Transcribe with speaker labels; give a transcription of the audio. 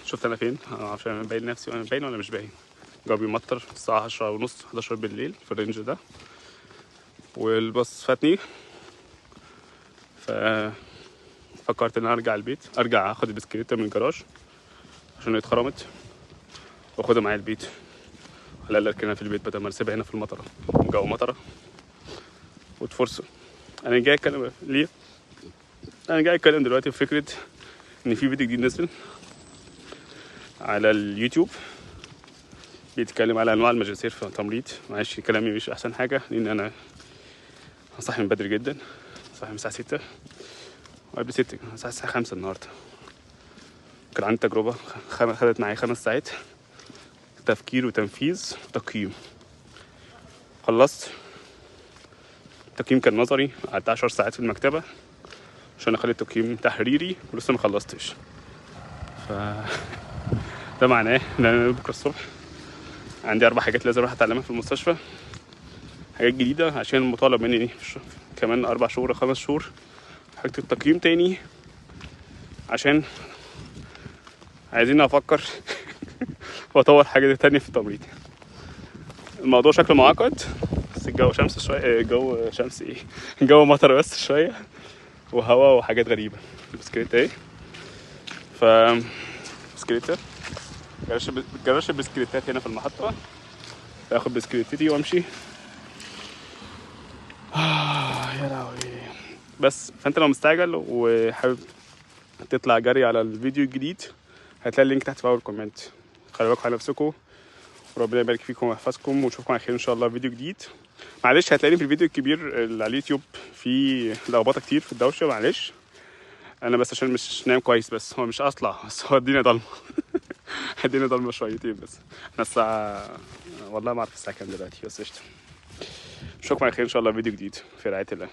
Speaker 1: شفت انا فين؟ عشان باين نفسي، وانا باين ولا مش باين؟ الجو بيمطر الساعة 10:30 11 بالليل في الرينج ده، والباص فاتني. فكرت ان انا ارجع البيت، ارجع اخد البسكليتة من الجراج عشان اتخرمت، واخدها معايا البيت على الاقل اركنها في البيت بدل ما اسيبها هنا في المطره. الجو مطره وتفرصه. انا جاي اتكلم ليه؟ انا جاي اتكلم دلوقتي في فكره ان في فيديو جديد نزل على اليوتيوب بيتكلم على انواع الماجستير في التمريض. معلش كلامي مش احسن حاجه لان انا صاحي من بدري جدا، صاحي من الساعه 6 وقبل 6 الساعه 5 النهارده. كان عندي تجربه خدت معايا 5 ساعات تفكير وتنفيذ وتقييم. خلصت التقييم، كان نظري، قعدت 10 ساعات في المكتبه عشان اخلي التقييم تحريري ولسه ما خلصتش. ده معناه ان انا بكره الصبح عندي 4 حاجات لازم اروح اتعلمها في المستشفى، حاجات جديده عشان مطالب مني كمان 4 شهور 5 شهور حاجه التقييم تاني، عشان عايزين افكر واطور حاجه تانية في التمريض. الموضوع شكله معقد، بس الجو شمس شويه، الجو شمس ايه، الجو مطر بس شويه وهوا وحاجات غريبه. بسكليت ايه، بسكليتة جراج البسكليتات هنا في المحطه، اخد بسكليتتي وامشي. يا لهوي. بس فانت لو مستعجل وحابب تطلع جري على الفيديو الجديد هتلاقي اللينك تحت في اول كومنت. خلي بالكم على نفسكم وربنا يبارك فيكم ويحفظكم، ونشوفكم على خير ان شاء الله في فيديو جديد. معلش هتلاقيني في الفيديو الكبير اللي على اليوتيوب في لخبطه كتير في الدوشه، معلش انا بس عشان مش نايم كويس، بس هو مش اصلع، بس هو الدنيا ضلمه الدنيا ضلمه شويتين. بس احنا الساعه والله ما اعرف الساعه كام دلوقتي، بس قشطه. اشوفكم على خير ان شاء الله في فيديو جديد في رعايه الله.